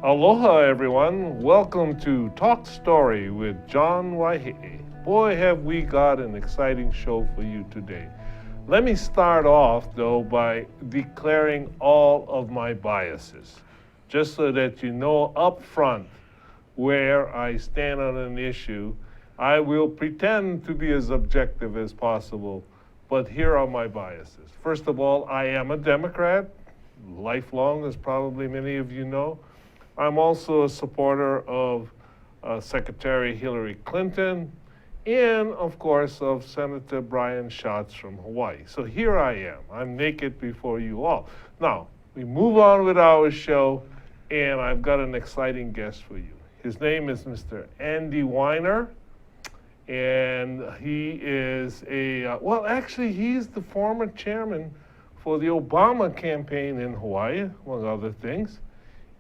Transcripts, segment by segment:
Aloha, everyone. Welcome to Talk Story with John Waihe'e. Boy, have we got an exciting show for you today. Let me start off, though, by declaring all of my biases, just so that you know up front where I stand on an issue. I will pretend to be as objective as possible, but here are my biases. First of all, I am a Democrat, lifelong, as probably many of you know. I'm also a supporter of Secretary Hilary Clinton and, of course, of Senator Brian Schatz from Hawaii. So here I am. I'm naked before you all. Now, we move on with our show, and I've got an exciting guest for you. His name is Mr. Andy Weiner, and he is he's the former chairman for the Obama campaign in Hawaii, among other things.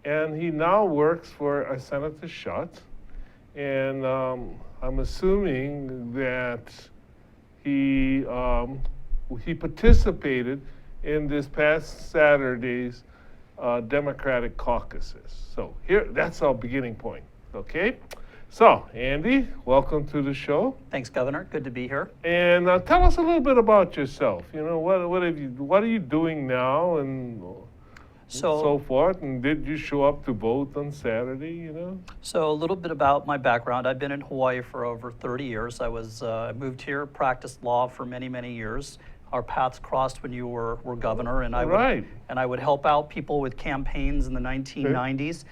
And he now works for Senator Schatz. And I'm assuming that he participated in this past Saturday's Democratic caucuses. So that's our beginning point, okay? So, Andy, welcome to the show. Thanks, Governor. Good to be here. And tell us a little bit about yourself. You know, what are you doing now, and so forth, and did you show up to vote on Saturday, you know? So a little bit about my background. I've been in Hawaii for over 30 years. I moved here, practiced law for many, many years. Our paths crossed when you were governor, and I would help out people with campaigns in the 1990s.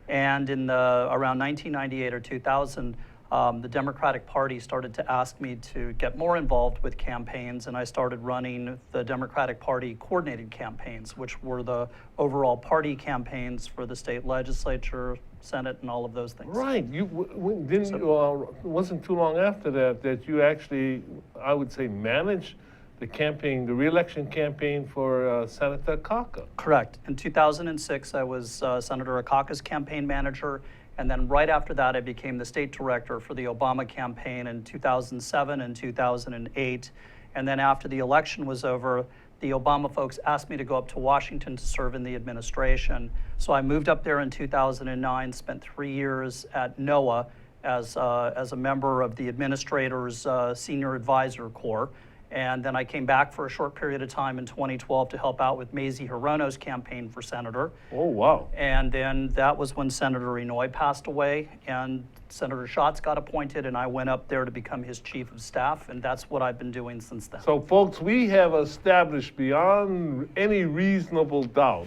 And in around 1998 or 2000, the Democratic Party started to ask me to get more involved with campaigns, and I started running the Democratic Party coordinated campaigns, which were the overall party campaigns for the state legislature, Senate, and all of those things. Right. It wasn't too long after that you actually, I would say, managed the campaign, the re-election campaign for Senator Akaka. Correct. In 2006, I was Senator Akaka's campaign manager. And then right after that, I became the state director for the Obama campaign in 2007 and 2008. And then after the election was over, the Obama folks asked me to go up to Washington to serve in the administration. So I moved up there in 2009, spent 3 years at NOAA as a member of the administrator's senior advisor corps. And then I came back for a short period of time in 2012 to help out with Mazie Hirono's campaign for senator. Oh, wow. And then that was when Senator Inouye passed away, and Senator Schatz got appointed, and I went up there to become his chief of staff, and that's what I've been doing since then. So, folks, we have established beyond any reasonable doubt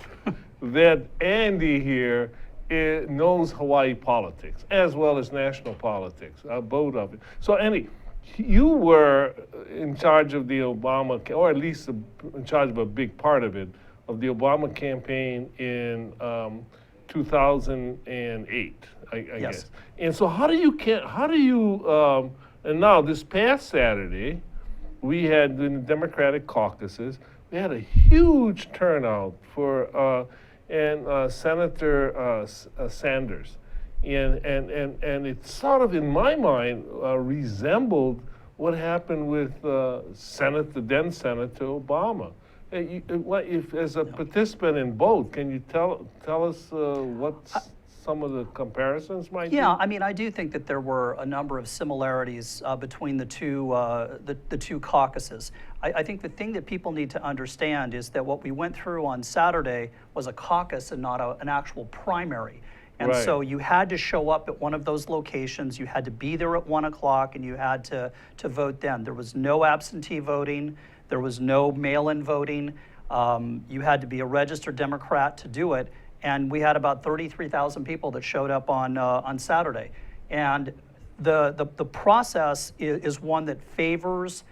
that Andy here knows Hawaii politics, as well as national politics, both of it. So, Andy, you were in charge of the Obama, or at least in charge of a big part of it, of the Obama campaign in 2008, I guess. And so and now this past Saturday, we had in the Democratic caucuses, we had a huge turnout for Senator Sanders. And it sort of, in my mind, resembled what happened with then Senator Obama. As a participant in both, can you tell us what some of the comparisons might be? Yeah, I mean, I do think that there were a number of similarities between the two caucuses. I think the thing that people need to understand is that what we went through on Saturday was a caucus and not an actual primary. And so you had to show up at one of those locations, you had to be there at 1 o'clock, and you had to vote then. There was no absentee voting, there was no mail-in voting. You had to be a registered Democrat to do it, and we had about 33,000 people that showed up on Saturday. And the process is one that favors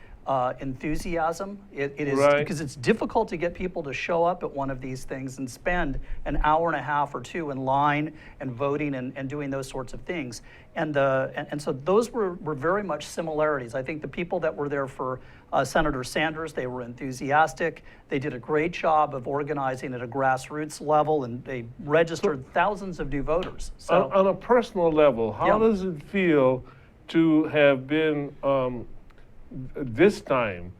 enthusiasm. It is because it's difficult to get people to show up at one of these things and spend an hour and a half or two in line and voting and doing those sorts of things. And so those were very much similarities. I think the people that were there for Senator Sanders, they were enthusiastic. They did a great job of organizing at a grassroots level, and they registered thousands of new voters. So on a personal level, how does it feel to have been this time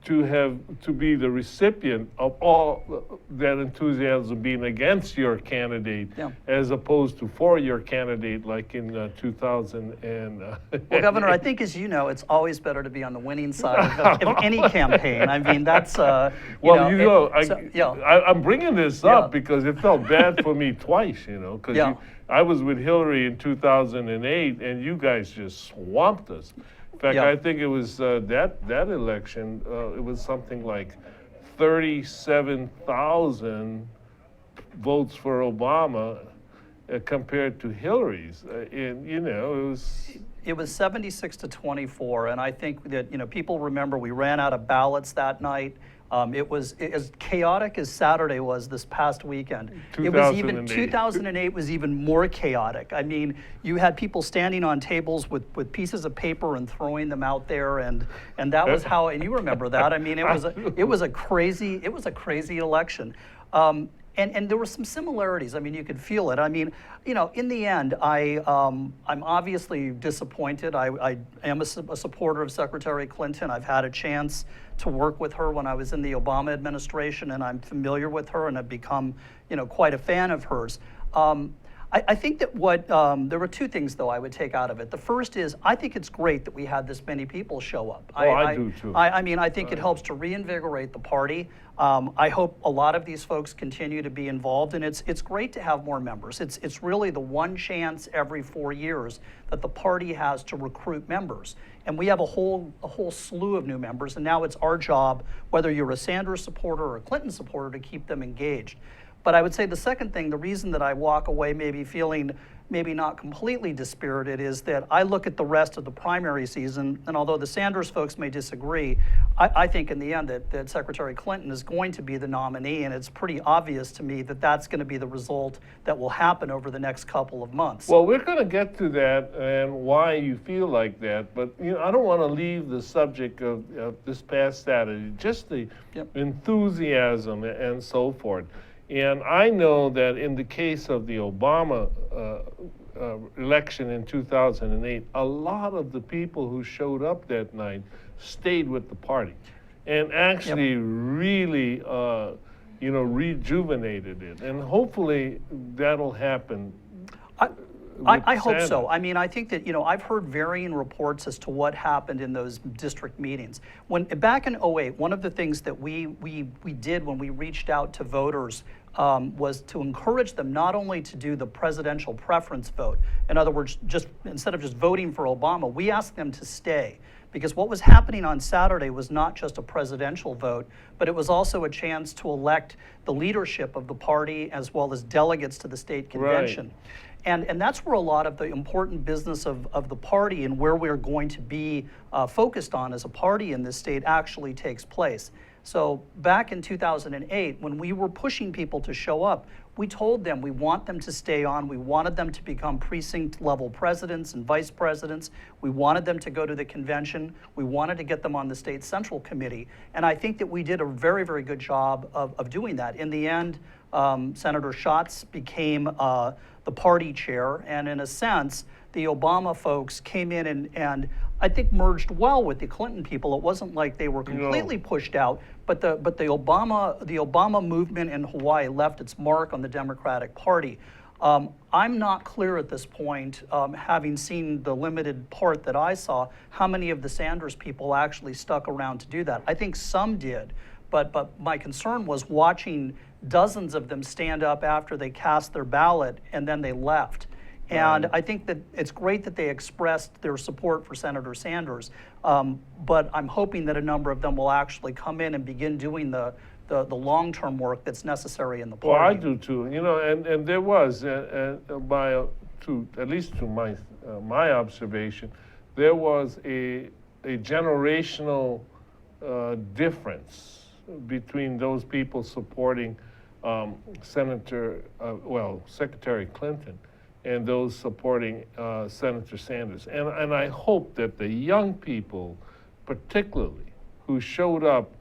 to be the recipient of all that enthusiasm being against your candidate, Yeah. as opposed to for your candidate, like in 2000 and. Well, Governor, I think, as you know, it's always better to be on the winning side of any campaign. I mean, that's Well, I'm bringing this up Yeah. because it felt bad for me twice, because Yeah. I was with Hillary in 2008, and you guys just swamped us. In fact, Yeah. I think it was that election. It was something like 37,000 votes for Obama compared to Hillary's, and it was. It was 76 to 24, and I think that people remember we ran out of ballots that night. It was as chaotic as Saturday was this past weekend. It was even 2008 was even more chaotic. I mean, you had people standing on tables with pieces of paper and throwing them out there, and that was how. And you remember that? I mean, it was a crazy election. And there were some similarities. I mean, you could feel it. I mean, in the end, I'm obviously disappointed. I am a supporter of Secretary Clinton. I've had a chance to work with her when I was in the Obama administration, and I'm familiar with her and have become, quite a fan of hers. I think that there were two things, though, I would take out of it. The first is, I think it's great that we had this many people show up. I do, too. I mean, I think it helps to reinvigorate the party. I hope a lot of these folks continue to be involved, and it's great to have more members. It's really the one chance every 4 years that the party has to recruit members. And we have a whole slew of new members, and now it's our job, whether you're a Sanders supporter or a Clinton supporter, to keep them engaged. But I would say the second thing, the reason that I walk away maybe feeling maybe not completely dispirited, is that I look at the rest of the primary season, and although the Sanders folks may disagree, I think in the end that Secretary Clinton is going to be the nominee, and it's pretty obvious to me that that's going to be the result that will happen over the next couple of months. Well, we're going to get to that and why you feel like that, but I don't want to leave the subject of this past Saturday, just the enthusiasm and so forth. And I know that in the case of the Obama election in 2008, a lot of the people who showed up that night stayed with the party and actually really, rejuvenated it. And hopefully that'll happen. I hope so. I mean, I think that, I've heard varying reports as to what happened in those district meetings. Back in 2008, one of the things that we did when we reached out to voters was to encourage them not only to do the presidential preference vote. In other words, just instead of just voting for Obama, we asked them to stay. Because what was happening on Saturday was not just a presidential vote, but it was also a chance to elect the leadership of the party as well as delegates to the state convention. Right. And that's where a lot of the important business of the party and where we're going to be focused on as a party in this state actually takes place. So back in 2008, when we were pushing people to show up, we told them we want them to stay on. We wanted them to become precinct level presidents and vice presidents. We wanted them to go to the convention. We wanted to get them on the state central committee. And I think that we did a very, very good job of doing that. In the end, Senator Schatz became the party chair. And in a sense, the Obama folks came in and I think merged well with the Clinton people. It wasn't like they were completely pushed out, but the Obama movement in Hawaii left its mark on the Democratic Party. I'm not clear at this point, having seen the limited part that I saw, how many of the Sanders people actually stuck around to do that. I think some did, but my concern was watching dozens of them stand up after they cast their ballot and then they left. And I think that it's great that they expressed their support for Senator Sanders, but I'm hoping that a number of them will actually come in and begin doing the long-term work that's necessary in the party. Well, I do too. And there was, at least to my observation, there was a generational difference between those people supporting Secretary Clinton and those supporting Senator Sanders. And I hope that the young people, particularly, who showed up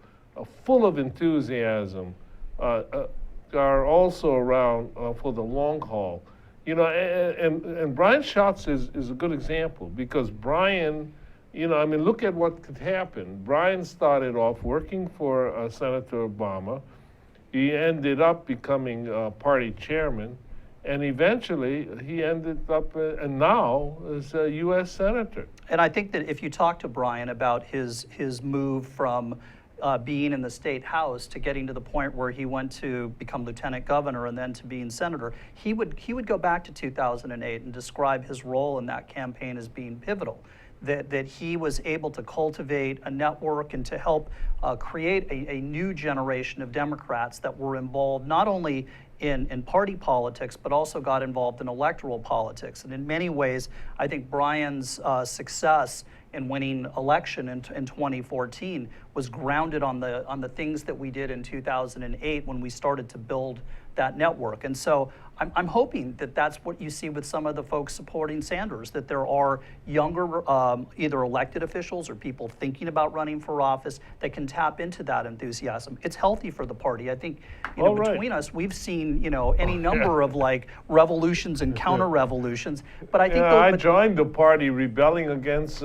full of enthusiasm, are also around for the long haul. And Brian Schatz is a good example, because Brian You know, I mean, look at what could happen. Brian started off working for Senator Obama. He ended up becoming party chairman, and eventually he ended up, and now is a U.S. Senator. And I think that if you talk to Brian about his move from being in the state house to getting to the point where he went to become lieutenant governor and then to being senator, he would go back to 2008 and describe his role in that campaign as being pivotal. That he was able to cultivate a network and to help create a new generation of Democrats that were involved not only in party politics, but also got involved in electoral politics. And in many ways, I think Brian's success in winning election in 2014 was grounded on the things that we did in 2008 when we started to build that network. And so I'm hoping that that's what you see with some of the folks supporting Sanders, that there are younger either elected officials or people thinking about running for office that can tap into that enthusiasm. It's healthy for the party. I think between us, we've seen any number of like revolutions and counter-revolutions, but I think I joined the party rebelling against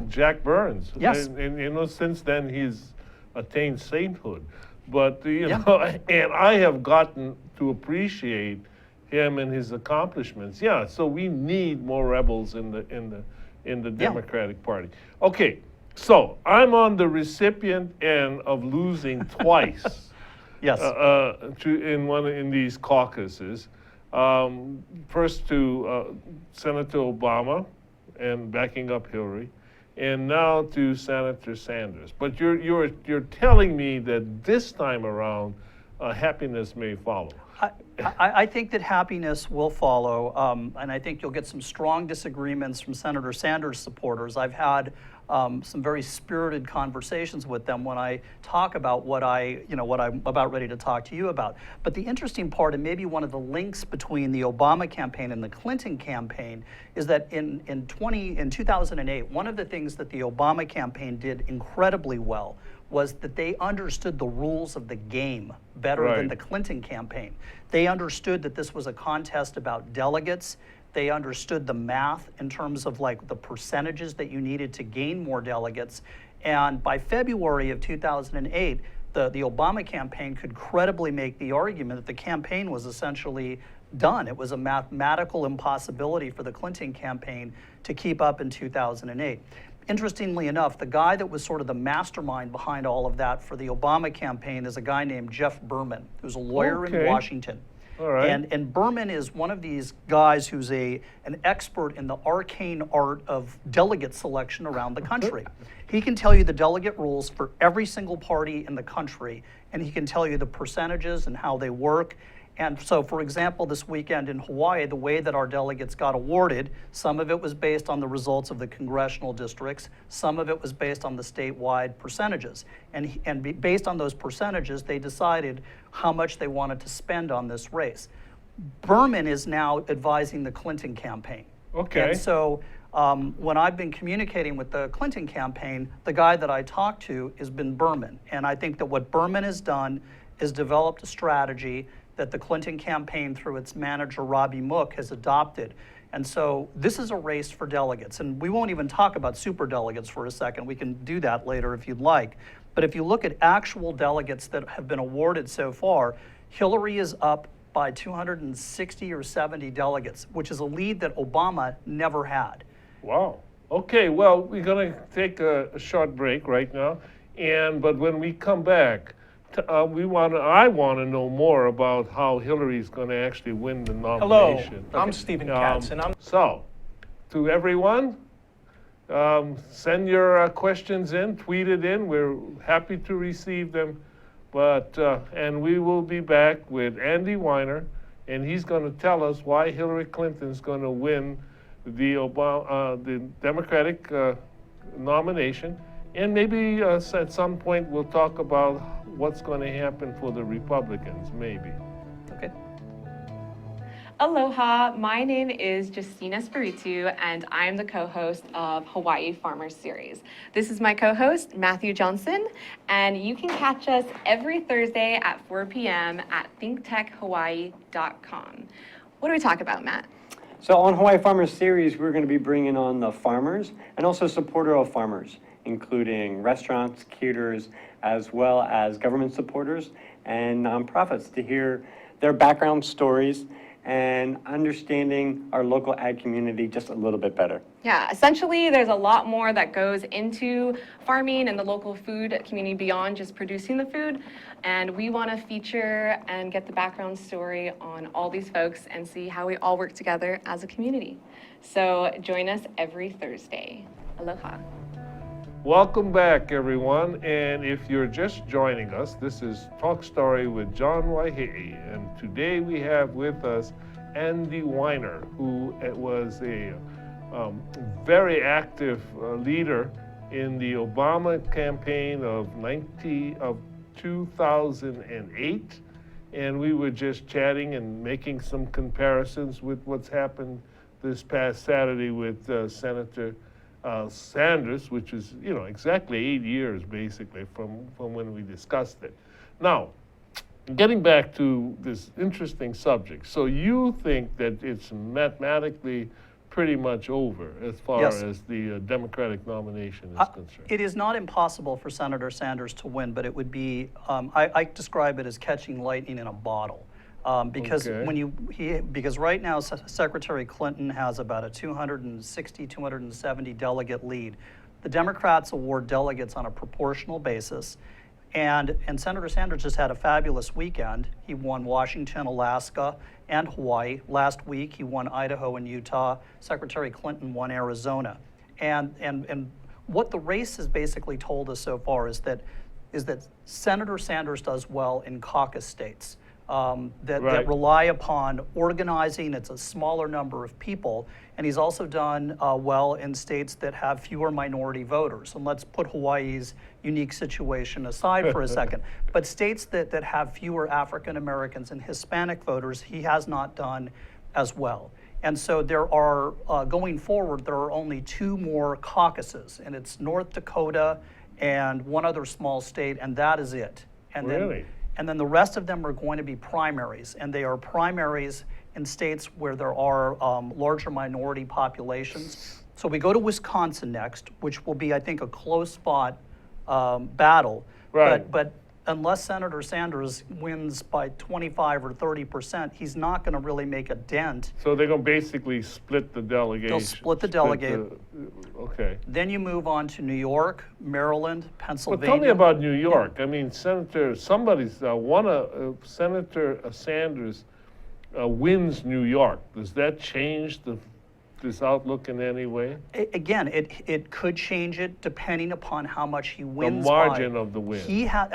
Jack Burns. Yes. And since then he's attained sainthood. But and I have gotten to appreciate him and his accomplishments. Yeah, so we need more rebels in the Democratic Party. Okay, so I'm on the recipient end of losing twice. Yes. In these caucuses. First to Senator Obama and backing up Hillary, and now to Senator Sanders. But you're telling me that this time around, happiness may follow. I think that happiness will follow, and I think you'll get some strong disagreements from Senator Sanders supporters. I've had some very spirited conversations with them when I talk about what I'm about ready to talk to you about. But the interesting part, and maybe one of the links between the Obama campaign and the Clinton campaign, is that in 2008, one of the things that the Obama campaign did incredibly well was that they understood the rules of the game better than the Clinton campaign. They understood that this was a contest about delegates. They understood the math in terms of like the percentages that you needed to gain more delegates. And by February of 2008, the Obama campaign could credibly make the argument that the campaign was essentially done. It was a mathematical impossibility for the Clinton campaign to keep up in 2008. Interestingly enough, the guy that was sort of the mastermind behind all of that for the Obama campaign is a guy named Jeff Berman, who's a lawyer in Washington. All right. And Berman is one of these guys who's an expert in the arcane art of delegate selection around the country. He can tell you the delegate rules for every single party in the country, and he can tell you the percentages and how they work. And so, for example, this weekend in Hawaii, the way that our delegates got awarded, some of it was based on the results of the congressional districts, some of it was based on the statewide percentages. And based on those percentages, they decided how much they wanted to spend on this race. Berman is now advising the Clinton campaign. Okay. And so when I've been communicating with the Clinton campaign, the guy that I talk to has been Berman. And I think that what Berman has done is developed a strategy that the Clinton campaign, through its manager, Robbie Mook, has adopted. And so this is a race for delegates. And we won't even talk about super delegates for a second. We can do that later if you'd like. But if you look at actual delegates that have been awarded so far, Hillary is up by 260 or 70 delegates, which is a lead that Obama never had. Wow. Okay, well, we're going to take a short break right now. But when we come back, I want to know more about how Hillary's going to actually win the nomination. Hello, I'm Stephen Katz, and I'm... So, to everyone, send your questions in, tweet it in. We're happy to receive them. And we will be back with Andy Weiner, and he's going to tell us why Hillary Clinton's going to win the Democratic nomination. And maybe at some point we'll talk about what's going to happen for the Republicans, maybe. Okay. Aloha, my name is Justina Spiritu, and I'm the co-host of Hawaii Farmers Series. This is my co-host, Matthew Johnson, and you can catch us every Thursday at 4 p.m. at thinktechhawaii.com. What do we talk about, Matt? So on Hawaii Farmers Series, we're going to be bringing on the farmers and also supporter of farmers, including restaurants, caterers, as well as government supporters and nonprofits to hear their background stories and understanding our local ag community just a little bit better. Yeah, essentially, there's a lot more that goes into farming and the local food community beyond just producing the food. And we want to feature and get the background story on all these folks and see how we all work together as a community. So join us every Thursday. Aloha. Welcome back, everyone. And if you're just joining us, this is Talk Story with John Waihe'i. And today we have with us Andy Weiner, who was a very active leader in the Obama campaign of 2008. And we were just chatting and making some comparisons with what's happened this past Saturday with Senator Sanders, which is, exactly 8 years basically from when we discussed it. Now, getting back to this interesting subject. So you think that it's mathematically pretty much over as far Yes. as the Democratic nomination is concerned? It is not impossible for Senator Sanders to win, but it would be, I describe it as catching lightning in a bottle. Because Okay. because right now Secretary Clinton has about a 260, 270 delegate lead. The Democrats award delegates on a proportional basis. And Senator Sanders just had a fabulous weekend. He won Washington, Alaska, and Hawaii. Last week, he won Idaho and Utah. Secretary Clinton won Arizona. And what the race has basically told us so far is that Senator Sanders does well in caucus states that Right. rely upon organizing. It's a smaller number of people. And he's also done well in states that have fewer minority voters. And let's put Hawaii's unique situation aside for a second. But states that have fewer African Americans and Hispanic voters, he has not done as well. And so there are, going forward, there are only two more caucuses, and it's North Dakota and one other small state, and that is it. And Really? then the rest of them are going to be primaries, and they are primaries in states where there are larger minority populations. So we go to Wisconsin next, which will be, I think, a close fought battle. Right. But unless Senator Sanders wins by 25 or 30%, he's not going to really make a dent. So they're going to basically split the delegation. They'll split the delegate. Okay. Then you move on to New York, Maryland, Well, Pennsylvania. tell me about New York. I mean, Senator Sanders wins New York. Does that change this outlook in any way? Again, it could change it depending upon how much he wins. The margin of the win.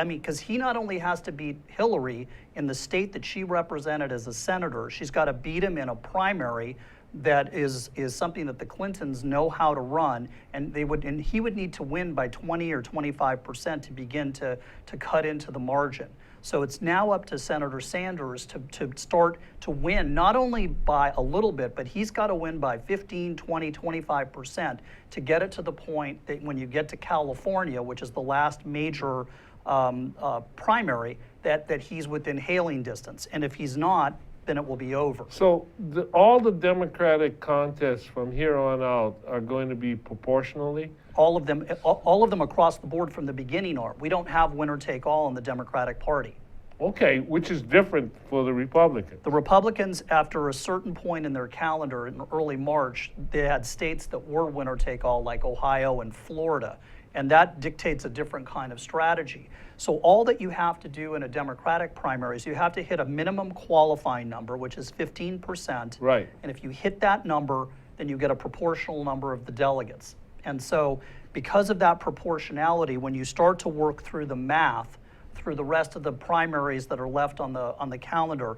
Because he not only has to beat Hillary in the state that she represented as a senator, she's got to beat him in a primary that is something that the Clintons know how to run, and he would need to win by 20 or 25% to begin to cut into the margin. So it's now up to Senator Sanders to start to win, not only by a little bit, but he's got to win by 15, 20, 25% to get it to the point that when you get to California, which is the last major primary, that he's within hailing distance. And if he's not, then it will be over. So all the Democratic contests from here on out are going to be proportionally? All of them across the board from the beginning are. We don't have winner take all in the Democratic Party. Okay, which is different for the Republicans. The Republicans, after a certain point in their calendar in early March, they had states that were winner take all, like Ohio and Florida, and that dictates a different kind of strategy. So all that you have to do in a Democratic primary is you have to hit a minimum qualifying number, which is 15%. Right. And if you hit that number, then you get a proportional number of the delegates. And so because of that proportionality, when you start to work through the math, through the rest of the primaries that are left on the calendar,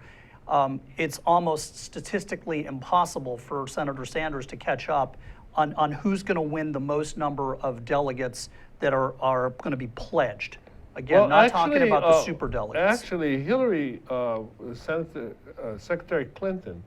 it's almost statistically impossible for Senator Sanders to catch up on who's going to win the most number of delegates that are going to be pledged. Again, not talking about the super delegates. Actually, Hillary, Secretary Clinton,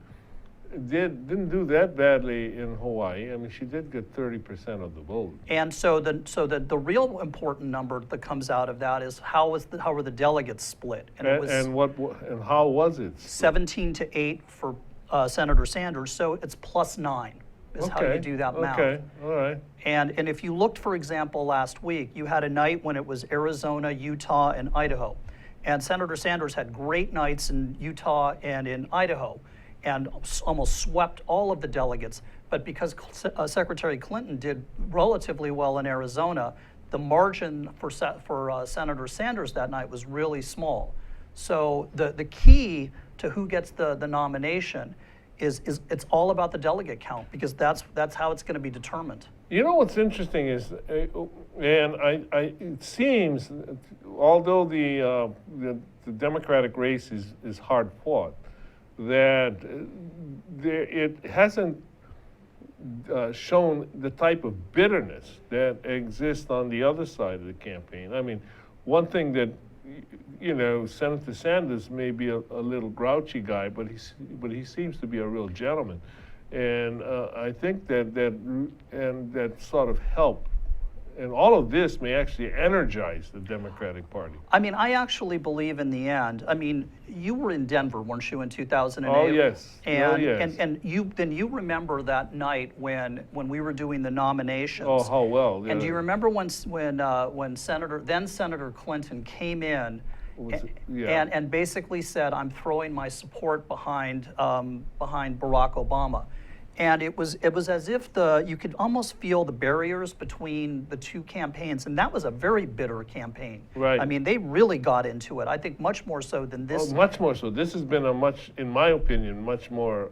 didn't do that badly in Hawaii. I mean, she did get 30% of the vote. And so the real important number that comes out of that is how were the delegates split? And it was And how was it? 17-8 for Senator Sanders, so it's +9 is how you do that math. Okay, all right. And if you looked, for example, last week, you had a night when it was Arizona, Utah, and Idaho. And Senator Sanders had great nights in Utah and in Idaho and almost swept all of the delegates. But because Secretary Clinton did relatively well in Arizona, the margin for Senator Sanders that night was really small. So the key to who gets the nomination is it's all about the delegate count, because that's how it's going to be determined. You know what's interesting is, and it seems, although the Democratic race is hard fought, that it hasn't shown the type of bitterness that exists on the other side of the campaign. I mean, one thing that, you know, Senator Sanders may be a little grouchy guy, but he seems to be a real gentleman, and I think that sort of helped, and all of this may actually energize the Democratic Party. I mean, I actually believe in the end. I mean, you were in Denver, weren't you, in 2008? Oh yes. And oh, yes. and you remember that night when we were doing the nominations. Oh, how well. And do you remember when Senator Clinton came in and basically said, "I'm throwing my support behind Barack Obama," and it was as if you could almost feel the barriers between the two campaigns, and that was a very bitter campaign. Right. I mean, they really got into it. I think much more so than this. Oh, much more so. This has been in my opinion, much more,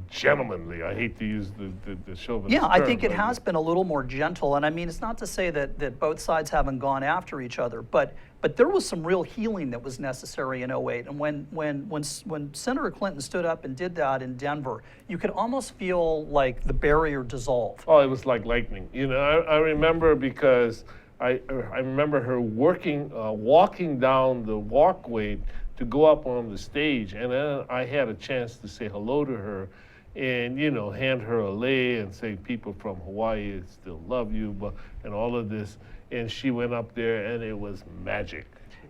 gentlemanly. I hate to use the chauvinist Yeah, I term, think it but has been a little more gentle, and I mean, it's not to say that both sides haven't gone after each other, but there was some real healing that was necessary in 2008. And when Senator Clinton stood up and did that in Denver, you could almost feel like the barrier dissolve. Oh, it was like lightning. You know, I remember because I remember her walking down the walkway to go up on the stage, and then I had a chance to say hello to her and, hand her a lei and say, people from Hawaii still love you, and all of this. And she went up there, and it was magic.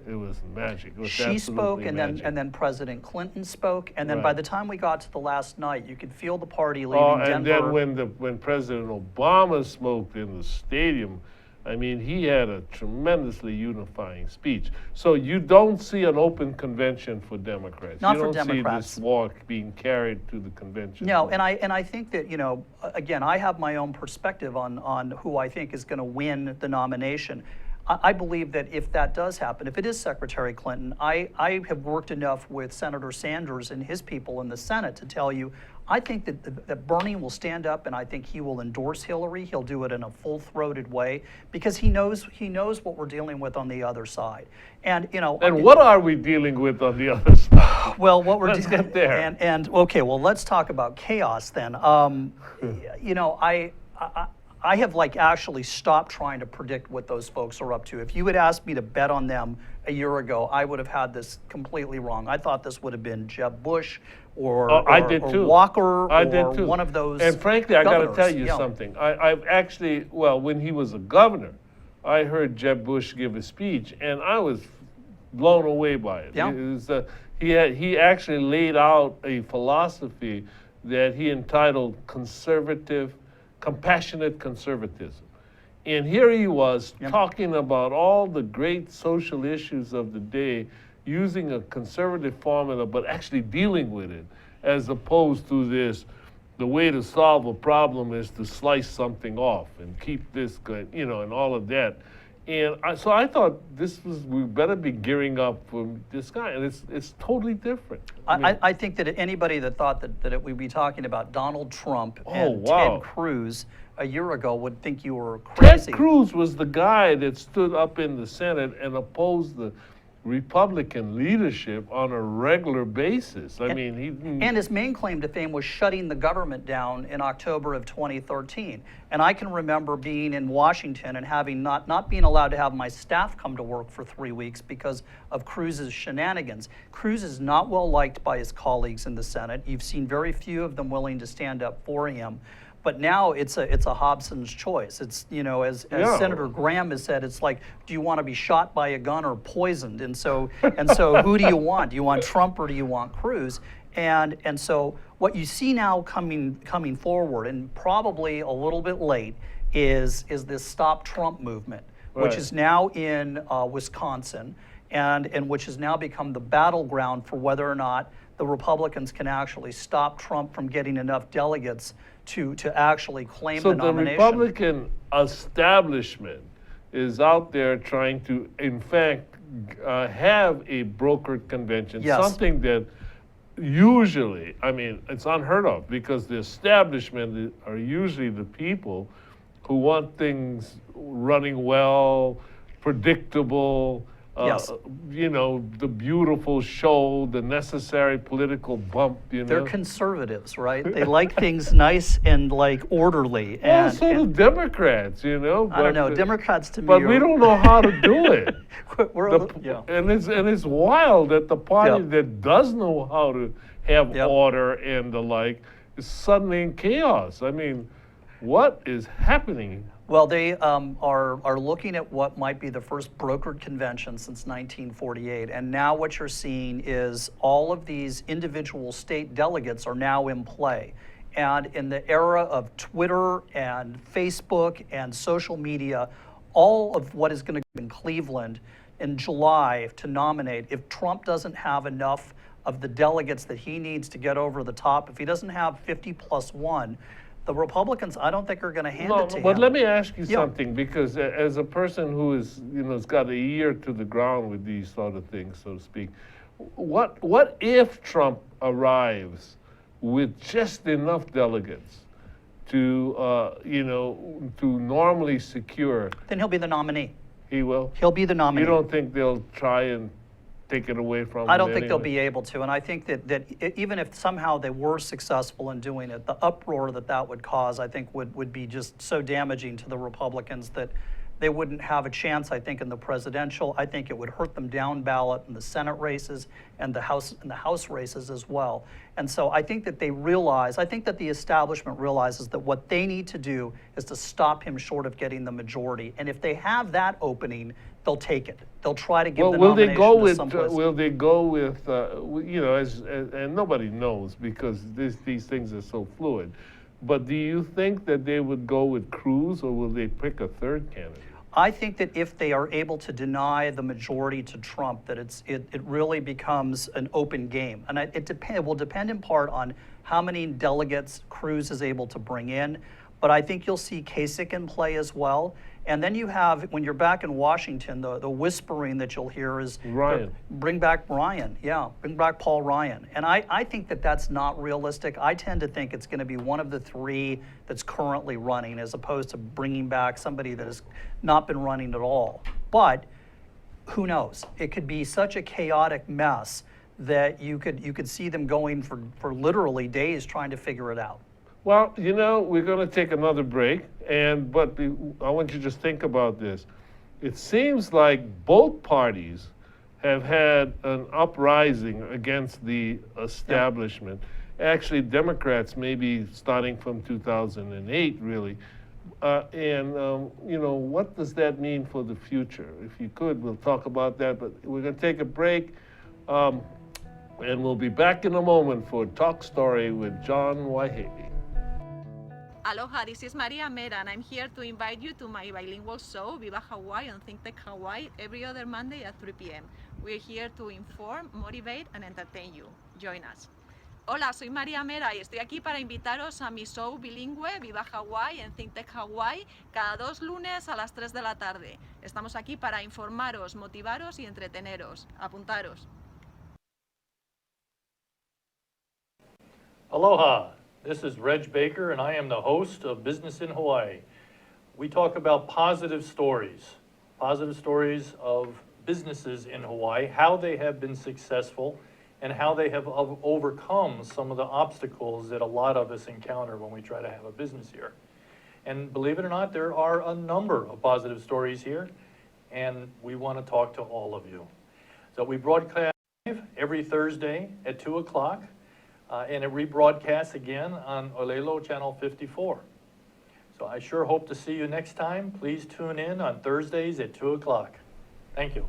It was magic. It was She spoke, and magic. then President Clinton spoke, and then Right. by the time we got to the last night, you could feel the party leaving And Denver. then when President Obama spoke in the stadium, I mean, he had a tremendously unifying speech. So you don't see an open convention for Democrats. Not you for don't Democrats. see this walk being carried to the convention. No, and I think that, again, I have my own perspective on who I think is going to win the nomination. I believe that if that does happen, if it is Secretary Clinton, I have worked enough with Senator Sanders and his people in the Senate to tell you, I think that Bernie will stand up, and I think he will endorse Hillary. He'll do it in a full-throated way because he knows what we're dealing with on the other side. And And what are we dealing with on the other side? well, what we're Let's get there. And okay, well, let's talk about chaos then. I have actually stopped trying to predict what those folks are up to. If you had asked me to bet on them a year ago, I would have had this completely wrong. I thought this would have been Jeb Bush or did too. Walker I or did too. one of those. And frankly, I got to governors. tell you Yeah. something. I've actually, when he was a governor, I heard Jeb Bush give a speech, and I was blown away by it. Yeah. It was, he actually laid out a philosophy that he entitled compassionate conservatism. And here he was talking about all the great social issues of the day using a conservative formula, but actually dealing with it, as opposed to the way to solve a problem is to slice something off and keep this good, and all of that. And so I thought we better be gearing up for this guy, and it's totally different. I think that anybody that thought that we'd be talking about Donald Trump and wow. Ted Cruz a year ago would think you were crazy. Ted Cruz was the guy that stood up in the Senate and opposed the Republican leadership on a regular basis. And his main claim to fame was shutting the government down in October of 2013. And I can remember being in Washington and having not being allowed to have my staff come to work for 3 weeks because of Cruz's shenanigans. Cruz is not well liked by his colleagues in the Senate. You've seen very few of them willing to stand up for him. But now it's a Hobson's choice. It's, you know, as Yeah. Senator Graham has said, it's like, do you want to be shot by a gun or poisoned? And so who do you want? Do you want Trump or do you want Cruz? And so what you see now coming forward, and probably a little bit late, is this Stop Trump movement, which Right. is now in Wisconsin, and which has now become the battleground for whether or not the Republicans can actually stop Trump from getting enough delegates to actually claim So the the nomination. Republican establishment is out there trying to, in fact, have a brokered convention, Yes. something that usually, I mean, it's unheard of because the establishment are usually the people who want things running well, predictable, Yes. you know, the beautiful show, the necessary political bump, you know. They're conservatives, right? They like things nice and like orderly. Well, And, so do Democrats, you know. I don't know, but- Democrats to me But are, we don't know how to do it. we're a The little- yeah. And it's wild that the party Yep. that does know how to have Yep. order and the like is suddenly in chaos. I mean, what is happening? Well, they are looking at what might be the first brokered convention since 1948. And now what you're seeing is all of these individual state delegates are now in play. And in the era of Twitter and Facebook and social media, all of what is going to be in Cleveland in July to nominate, if Trump doesn't have enough of the delegates that he needs to get over the top, if he doesn't have 50+1, the Republicans, I don't think, are going to hand No, it to but him. let me ask you Yeah. something, because as a person who is, you know, has got a ear to the ground with these sort of things, so to speak, what if Trump arrives with just enough delegates to, you know, to normally secure? Then he'll be the nominee. He will. He'll be the nominee. You don't think they'll try and take it away from him? I don't think they'll anyway? be able to. And I think that even if somehow they were successful in doing it, the uproar that would cause, I think, would be just so damaging to the Republicans that they wouldn't have a chance, I think, in the presidential. I think it would hurt them down ballot in the Senate races and the House races as well. And so I think that I think that the establishment realizes that what they need to do is to stop him short of getting the majority. And if they have that opening, they'll take it. They'll try to give Well, the will they nomination go to with? someplace. Will they go with? You know, and nobody knows because these things are so fluid. But do you think that they would go with Cruz, or will they pick a third candidate? I think that if they are able to deny the majority to Trump, that it really becomes an open game. And it will depend in part on how many delegates Cruz is able to bring in. But I think you'll see Kasich in play as well. And then you have, when you're back in Washington, the whispering that you'll hear is Ryan. Bring back Ryan. Yeah, bring back Paul Ryan. And I think that that's not realistic. I tend to think it's going to be one of the three that's currently running, as opposed to bringing back somebody that has not been running at all. But who knows? It could be such a chaotic mess that you could see them going for literally days trying to figure it out. Well, you know, we're going to take another break, but I want you to just think about this. It seems like both parties have had an uprising against the establishment. Actually, Democrats maybe starting from 2008, really. You know, what does that mean for the future? If you could, we'll talk about that, but we're going to take a break. And we'll be back in a moment for Talk Story with John Waihee. Aloha, this is Maria Mera, and I'm here to invite you to my bilingual show, Viva Hawaii on Think Tech Hawaii, every other Monday at 3 p.m. We're here to inform, motivate, and entertain you. Join us. Hola, soy María Mera y estoy aquí para invitaros a mi show bilingüe Viva Hawaii en Think Tech Hawaii cada 2 lunes a las 3 de la tarde. Estamos aquí para informaros, motivaros y entreteneros. Apuntaros. Aloha, this is Reg Baker and I am the host of Business in Hawaii. We talk about positive stories of businesses in Hawaii, how they have been successful and how they have overcome some of the obstacles that a lot of us encounter when we try to have a business here. And believe it or not, there are a number of positive stories here, and we want to talk to all of you. So we broadcast live every Thursday at 2 o'clock, and it rebroadcasts again on Olelo Channel 54. So I sure hope to see you next time. Please tune in on Thursdays at 2 o'clock. Thank you.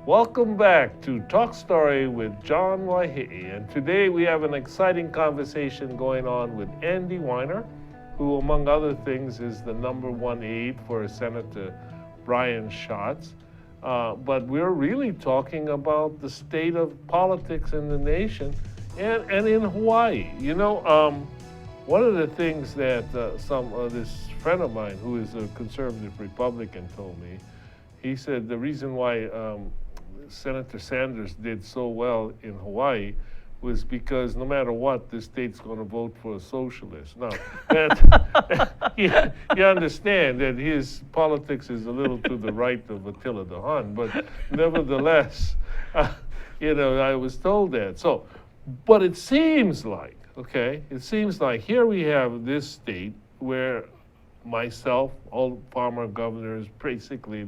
Welcome back to Talk Story with John Waihe'i. And today we have an exciting conversation going on with Andy Weiner, who, among other things, is the #1 aide for Senator Brian Schatz. But we're really talking about the state of politics in the nation and in Hawaii. You know, one of the things that this friend of mine, who is a conservative Republican, told me, he said the reason why Senator Sanders did so well in Hawaii was because no matter what, the state's going to vote for a socialist. Now, you understand that his politics is a little to the right of Attila the Hun, but nevertheless, you know, I was told that. So, but it seems like, here we have this state where myself, all former governors, basically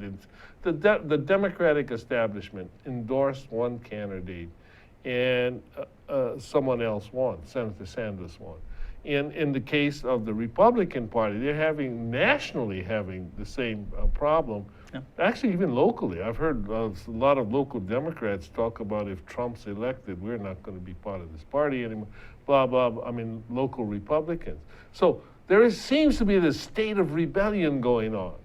the Democratic establishment endorsed one candidate, and someone else won. Senator Sanders won. In the case of the Republican Party, they're nationally having the same problem. Yeah. Actually, even locally, I've heard a lot of local Democrats talk about if Trump's elected, we're not going to be part of this party anymore. Blah blah. I mean, local Republicans. So seems to be this state of rebellion going on.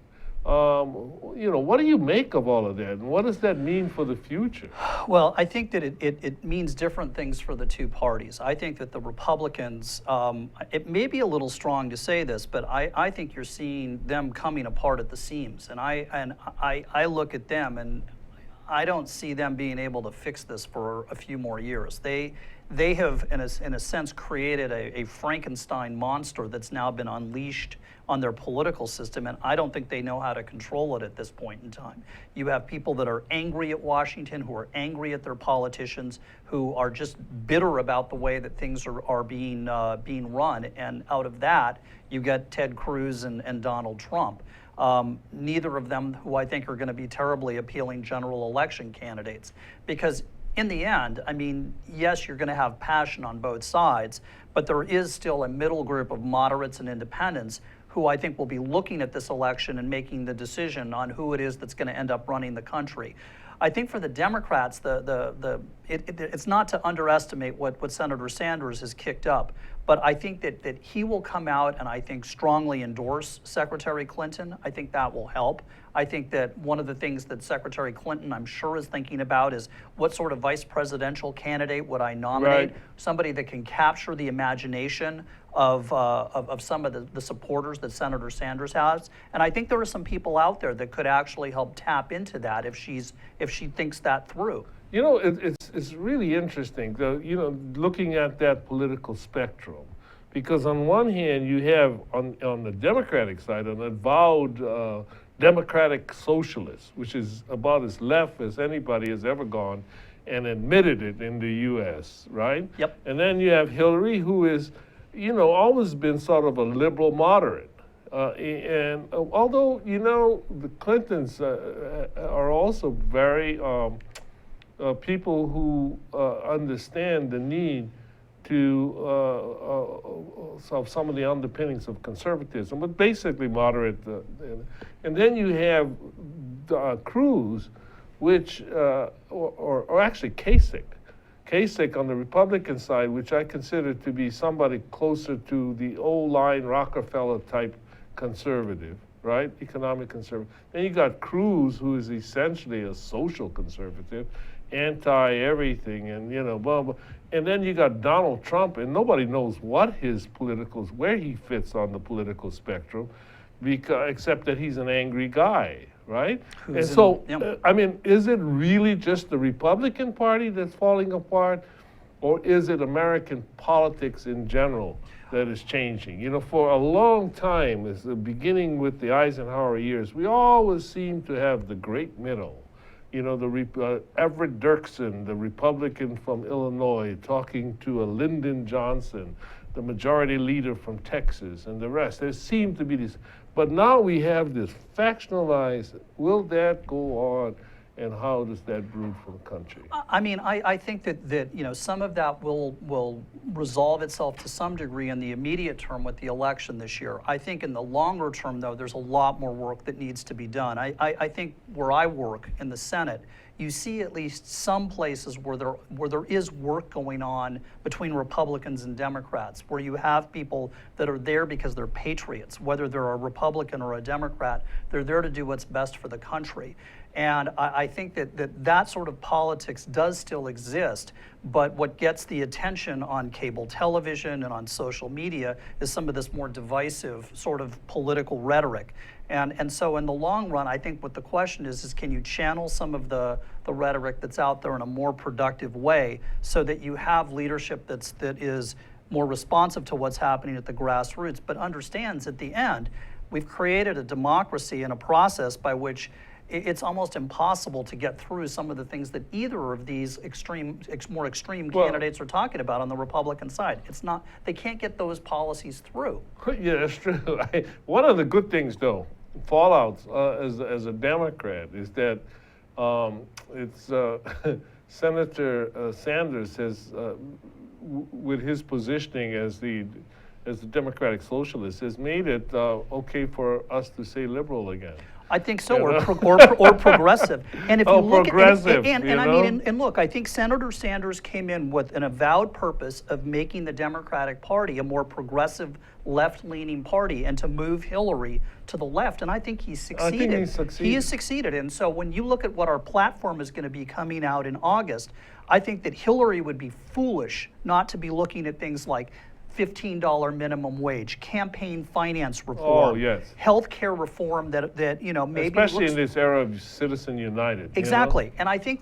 You know, what do you make of all of that, and what does that mean for the future? Well, I think that it means different things for the two parties. I think that the Republicans, it may be a little strong to say this, but I think you're seeing them coming apart at the seams. And I look at them, and I don't see them being able to fix this for a few more years. They have, in a sense, created a Frankenstein monster that's now been unleashed on their political system, and I don't think they know how to control it at this point in time. You have people that are angry at Washington, who are angry at their politicians, who are just bitter about the way that things are being run, and out of that, you get Ted Cruz and Donald Trump. Neither of them, who I think are going to be terribly appealing general election candidates, because in the end, I mean, yes, you're going to have passion on both sides, but there is still a middle group of moderates and independents who I think will be looking at this election and making the decision on who it is that's going to end up running the country. I think for the Democrats, it's not to underestimate what Senator Sanders has kicked up, but I think that he will come out and I think strongly endorse Secretary Clinton. I think that will help. I think that one of the things that Secretary Clinton, I'm sure, is thinking about is what sort of vice presidential candidate would I nominate? Right. Somebody that can capture the imagination of some of the supporters that Senator Sanders has. And I think there are some people out there that could actually help tap into that if she thinks that through. You know, it's really interesting, you know, looking at that political spectrum, because on one hand you have on the Democratic side an avowed democratic socialist, which is about as left as anybody has ever gone, and admitted it in the U.S., right? Yep. And then you have Hillary, who is, you know, always been sort of a liberal moderate. And although, you know, the Clintons are also very people who understand the need to solve some of the underpinnings of conservatism, but basically moderate. And then you have Cruz, which, or actually Kasich on the Republican side, which I consider to be somebody closer to the old line Rockefeller type conservative, right? Economic conservative. Then you got Cruz, who is essentially a social conservative, anti-everything, and you know, blah, blah. And then you got Donald Trump, and nobody knows what his where he fits on the political spectrum, except that he's an angry guy, right? I mean, is it really just the Republican Party that's falling apart, or is it American politics in general that is changing? You know, for a long time, beginning with the Eisenhower years, we always seem to have the great middle. You know, Everett Dirksen, the Republican from Illinois, talking to a Lyndon Johnson, the majority leader from Texas, and the rest. There seemed to be this. But now we have this factionalized, will that go on? and how does that breed for the country? I mean, I think that you know, some of that will resolve itself to some degree in the immediate term with the election this year. I think in the longer term, though, there's a lot more work that needs to be done. I think where I work in the Senate, you see at least some places where there is work going on between Republicans and Democrats, where you have people that are there because they're patriots, whether they're a Republican or a Democrat, they're there to do what's best for the country. And I think that sort of politics does still exist, but what gets the attention on cable television and on social media is some of this more divisive sort of political rhetoric. And so in the long run, I think what the question is can you channel some of the rhetoric that's out there in a more productive way so that you have leadership that is more responsive to what's happening at the grassroots, but understands at the end, we've created a democracy and a process by which it's almost impossible to get through some of the things that either of these more extreme candidates are talking about on the Republican side. It's not, they can't get those policies through. Yeah, that's true. One of the good things, though, fallouts as a Democrat is that Senator Sanders has, with his positioning as the Democratic Socialist, has made it okay for us to say liberal again. I think so, or progressive. And if you look progressive, at and I mean, and look, I think Senator Sanders came in with an avowed purpose of making the Democratic Party a more progressive, left-leaning party, and to move Hillary to the left. And I think he's succeeded. I think he's succeeded. He has succeeded. And so when you look at what our platform is going to be coming out in August, I think that Hillary would be foolish not to be looking at things like $15 minimum wage, campaign finance reform, health care reform that you know, maybe especially in this era of Citizen United. Exactly. You know? And I think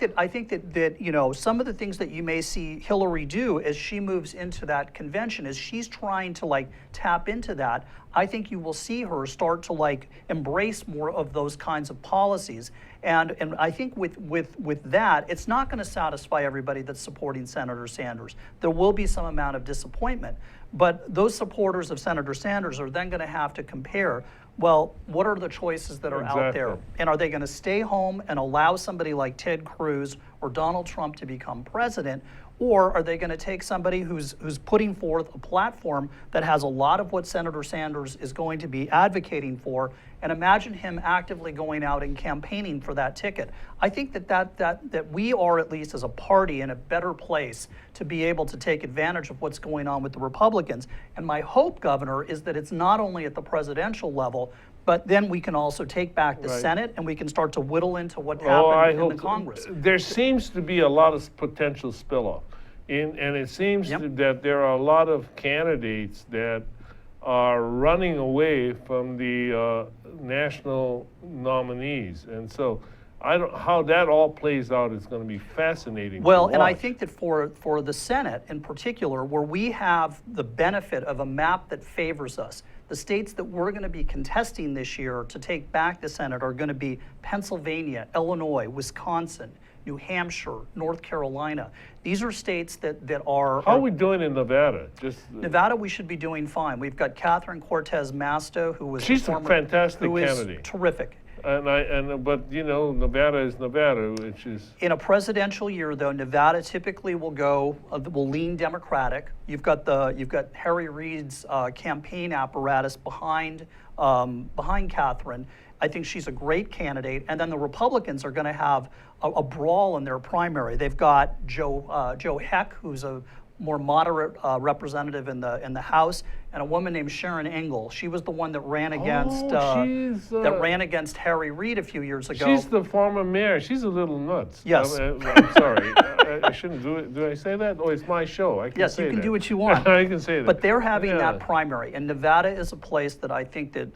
that you know, some of the things that you may see Hillary do as she moves into that convention, as she's trying to like tap into that, I think you will see her start to like embrace more of those kinds of policies. And I think with that, it's not going to satisfy everybody that's supporting Senator Sanders. There will be some amount of disappointment. But those supporters of Senator Sanders are then going to have to compare, well, what are the choices that are out there? And are they going to stay home and allow somebody like Ted Cruz or Donald Trump to become president? Or are they going to take somebody who's putting forth a platform that has a lot of what Senator Sanders is going to be advocating for, and imagine him actively going out and campaigning for that ticket? I think that we are, at least as a party, in a better place to be able to take advantage of what's going on with the Republicans. And my hope, Governor, is that it's not only at the presidential level, but then we can also take back the Senate, and we can start to whittle into what happened in the Congress. There seems to be a lot of potential spilloff. And it seems that there are a lot of candidates that are running away from the national nominees. And so how that all plays out is going to be fascinating. Well, and I think that for the Senate in particular, where we have the benefit of a map that favors us, the states that we're going to be contesting this year to take back the Senate are going to be Pennsylvania, Illinois, Wisconsin, New Hampshire, North Carolina. These are states that are... How are we doing in Nevada? Nevada, we should be doing fine. We've got Catherine Cortez Masto, who was She's a fantastic candidate. Is terrific. But you know, Nevada is Nevada, which is... In a presidential year, though, Nevada typically will lean Democratic. You've got Harry Reid's campaign apparatus behind Catherine. I think she's a great candidate. And then the Republicans are going to have a brawl in their primary. They've got Joe Heck, who's a more moderate representative in the House, and a woman named Sharon Engel. She was the one that ran against Harry Reid a few years ago. She's the former mayor. She's a little nuts. Yes. I'm sorry. I shouldn't do it. Do I say that? Oh, it's my show. I can say that. Yes, you can do what you want. I can say that. But they're having that primary, and Nevada is a place that I think that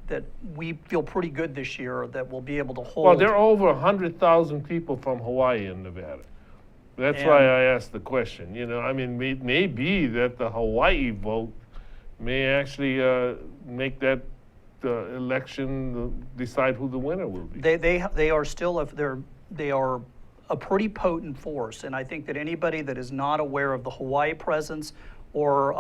that we feel pretty good this year that we'll be able to hold. Well, there are over 100,000 people from Hawaii in Nevada. That's why I asked the question. You know, I mean, it may be that the Hawaii vote may actually make that election decide who the winner will be. They are still they are a pretty potent force, and I think that anybody that is not aware of the Hawaii presence or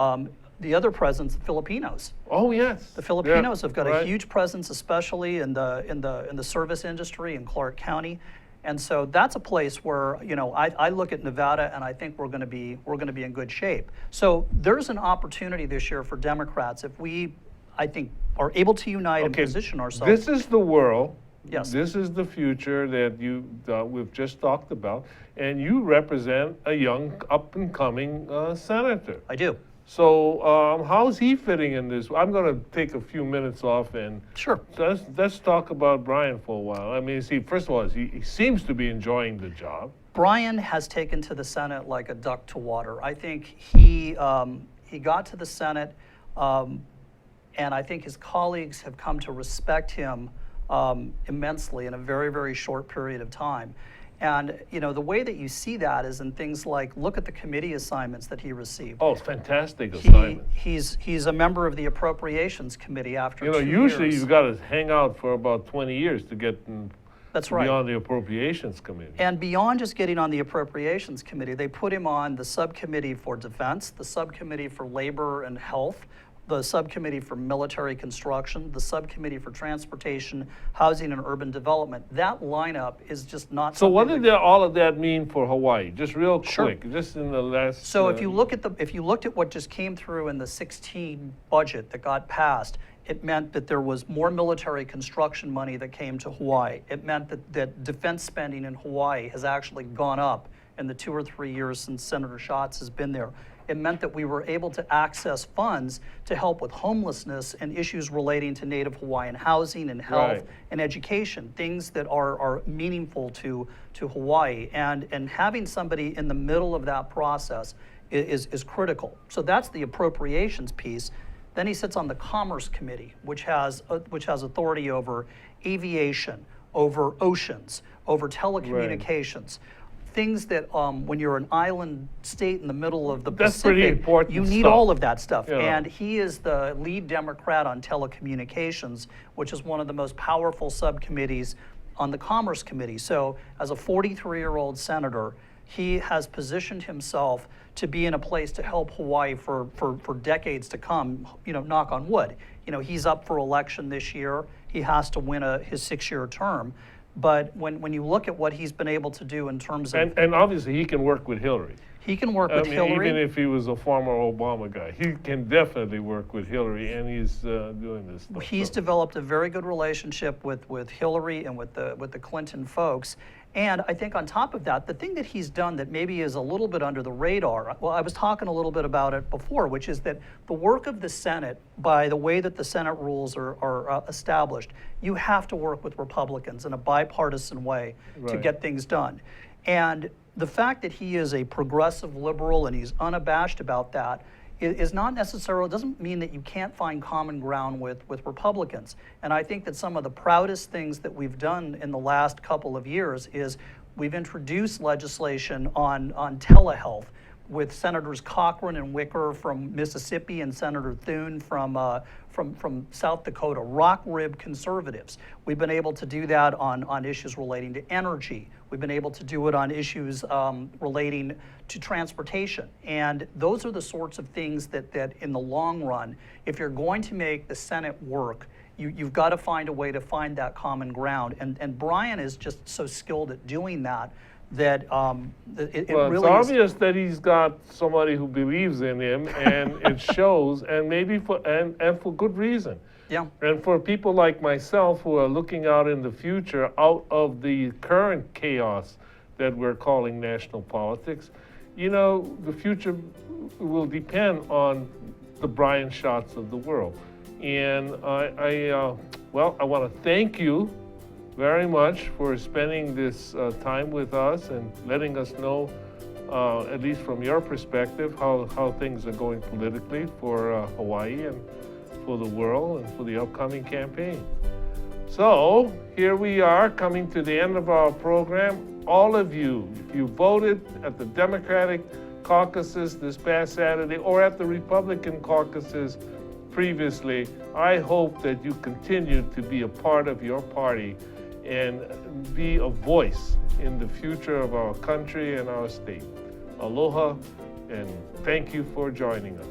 the other presence, the Filipinos. Oh yes, the Filipinos have got a huge presence, especially in the service industry in Clark County. And so that's a place where, I look at Nevada and I think we're going to be in good shape. So there's an opportunity this year for Democrats if we, I think, are able to unite and position ourselves. This is the world. Yes. This is the future that we've just talked about, and you represent a young, up-and-coming senator. I do. So how's he fitting in this? I'm going to take a few minutes off and Sure. let's talk about Brian for a while. I mean, first of all, he seems to be enjoying the job. Brian has taken to the Senate like a duck to water. I think he got to the Senate, and I think his colleagues have come to respect him immensely in a very, very short period of time. And the way that you see that is in things like, look at the committee assignments that he received. Oh, it's fantastic assignment. He's a member of the Appropriations Committee after 2 years. Usually you've got to hang out for about 20 years to get That's right. beyond the Appropriations Committee. And beyond just getting on the Appropriations Committee, they put him on the Subcommittee for Defense, the Subcommittee for Labor and Health, the Subcommittee for Military Construction, the Subcommittee for Transportation, Housing and Urban Development. That lineup is just not So what something did all of that mean for Hawaii? Just real Sure. quick, just in the last. So if you looked at what just came through in the 16 budget that got passed, it meant that there was more military construction money that came to Hawaii. It meant that defense spending in Hawaii has actually gone up in the 2 or 3 years since Senator Schatz has been there. It meant that we were able to access funds to help with homelessness and issues relating to Native Hawaiian housing and health Right. and education, things that are meaningful to Hawaii. And having somebody in the middle of that process is critical. So that's the appropriations piece. Then he sits on the Commerce Committee, which has authority over aviation, over oceans, over telecommunications. Things that when you're an island state in the middle of the That's pretty Pacific, important you need stuff. all of that stuff. Yeah. And he is the lead Democrat on telecommunications, which is one of the most powerful subcommittees on the Commerce Committee. So as a 43-year-old senator, he has positioned himself to be in a place to help Hawaii for decades to come, knock on wood. He's up for election this year. He has to win his 6-year term. But when you look at what he's been able to do in terms of... And obviously he can work with Hillary. He can work with Hillary. Even if he was a former Obama guy, he can definitely work with Hillary, and he's doing this stuff. He's developed a very good relationship with Hillary and with the Clinton folks. And I think on top of that, the thing that he's done that maybe is a little bit under the radar, well, I was talking a little bit about it before, which is that the work of the Senate, by the way that the Senate rules are established, you have to work with Republicans in a bipartisan way to Right. get things done. And the fact that he is a progressive liberal and he's unabashed about that is not necessarily, doesn't mean that you can't find common ground with Republicans. And I think that some of the proudest things that we've done in the last couple of years is we've introduced legislation on telehealth with Senators Cochran and Wicker from Mississippi and Senator Thune from South Dakota, rock-ribbed conservatives. We've been able to do that on issues relating to energy. We've been able to do it on issues relating to transportation. And those are the sorts of things that in the long run, if you're going to make the Senate work, you've got to find a way to find that common ground. And Brian is just so skilled at doing that it Well, really it's is. obvious that he's got somebody who believes in him, and it shows, and maybe for good reason. Yeah. And for people like myself who are looking out in the future, out of the current chaos that we're calling national politics, the future will depend on the Brian Schatz of the world. And I want to thank you very much for spending this time with us and letting us know, at least from your perspective, how things are going politically for Hawaii and for the world and for the upcoming campaign. So here we are coming to the end of our program. All of you, if you voted at the Democratic caucuses this past Saturday or at the Republican caucuses previously, I hope that you continue to be a part of your party and be a voice in the future of our country and our state. Aloha, and thank you for joining us.